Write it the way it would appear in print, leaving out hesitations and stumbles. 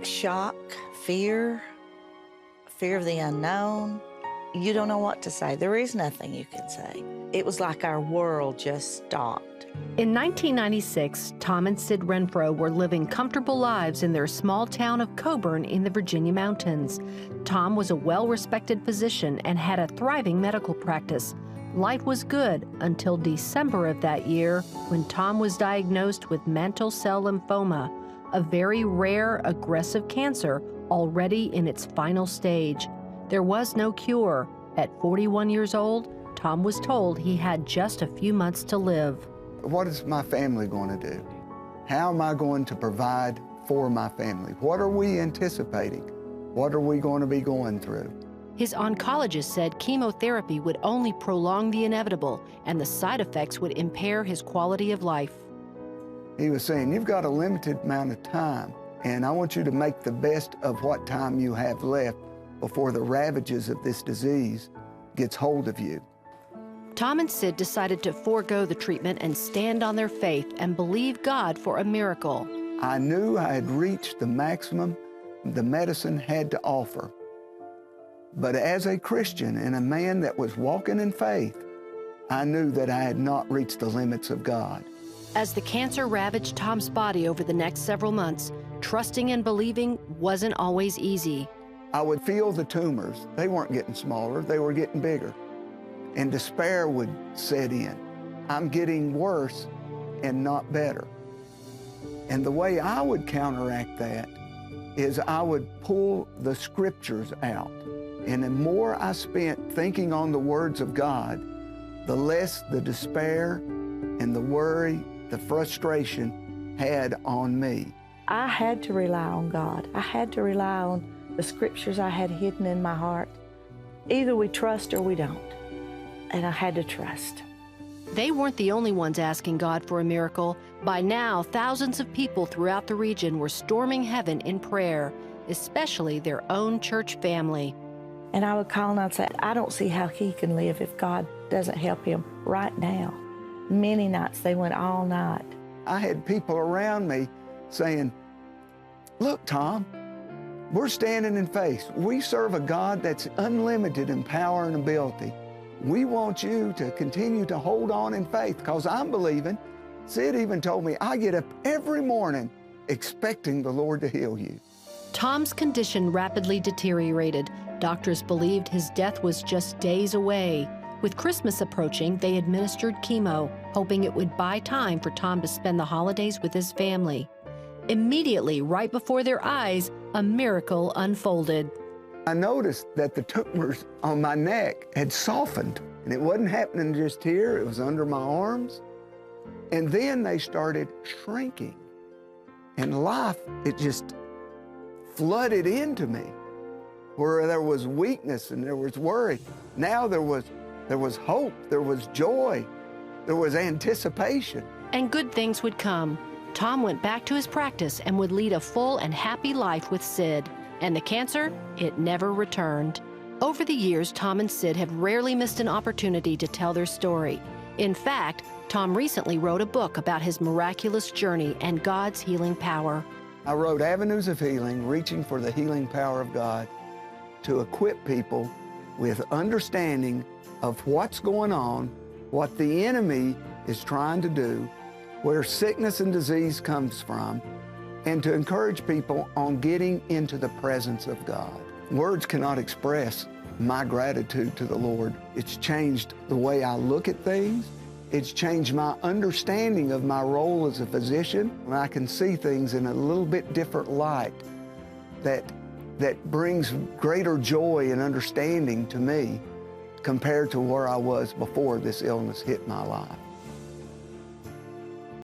Shock, fear of the unknown. You don't know what to say. There is nothing you can say. It was like our world just stopped. In 1996, Tom and Sid Renfro were living comfortable lives in their small town of Coburn in the Virginia mountains. Tom was a well-respected physician and had a thriving medical practice. Life was good until December of that year when Tom was diagnosed with mantle cell lymphoma, a very rare, aggressive cancer already in its final stage. There was no cure. At 41 years old, Tom was told he had just a few months to live. What is my family going to do? How am I going to provide for my family? What are we anticipating? What are we going to be going through? His oncologist said chemotherapy would only prolong the inevitable and the side effects would impair his quality of life. He was saying, you've got a limited amount of time, and I want you to make the best of what time you have left before the ravages of this disease gets hold of you. Tom and Sid decided to forego the treatment and stand on their faith and believe God for a miracle. I knew I had reached the maximum the medicine had to offer. But as a Christian and a man that was walking in faith, I knew that I had not reached the limits of God. As the cancer ravaged Tom's body over the next several months, trusting and believing wasn't always easy. I would feel the tumors. They weren't getting smaller, they were getting bigger. And despair would set in. I'm getting worse and not better. And the way I would counteract that is I would pull the scriptures out. And the more I spent thinking on the words of God, the less the despair and the worry, the frustration had on me. I had to rely on God. I had to rely on the scriptures I had hidden in my heart. Either we trust or we don't. And I had to trust. They weren't the only ones asking God for a miracle. By now, thousands of people throughout the region were storming heaven in prayer, especially their own church family. And I would call and I'd say, I don't see how he can live if God doesn't help him right now. Many nights, they went all night. I had people around me saying, look, Tom, we're standing in faith. We serve a God that's unlimited in power and ability. We want you to continue to hold on in faith because I'm believing. Sid even told me, I get up every morning expecting the Lord to heal you. Tom's condition rapidly deteriorated. Doctors believed his death was just days away. With Christmas approaching, they administered chemo, hoping it would buy time for Tom to spend the holidays with his family. Immediately, right before their eyes, a miracle unfolded. I noticed that the tumors on my neck had softened, and it wasn't happening just here, it was under my arms. And then they started shrinking, and life, it just flooded into me. Where there was weakness and there was worry, now there was hope, there was joy, there was anticipation. And good things would come. Tom went back to his practice and would lead a full and happy life with Sid. And the cancer, it never returned. Over the years, Tom and Sid have rarely missed an opportunity to tell their story. In fact, Tom recently wrote a book about his miraculous journey and God's healing power. I wrote Avenues of Healing, Reaching for the Healing Power of God, to equip people with understanding of what's going on, what the enemy is trying to do, where sickness and disease comes from, and to encourage people on getting into the presence of God. Words cannot express my gratitude to the Lord. It's changed the way I look at things. It's changed my understanding of my role as a physician. And I can see things in a little bit different light that brings greater joy and understanding to me compared to where I was before this illness hit my life.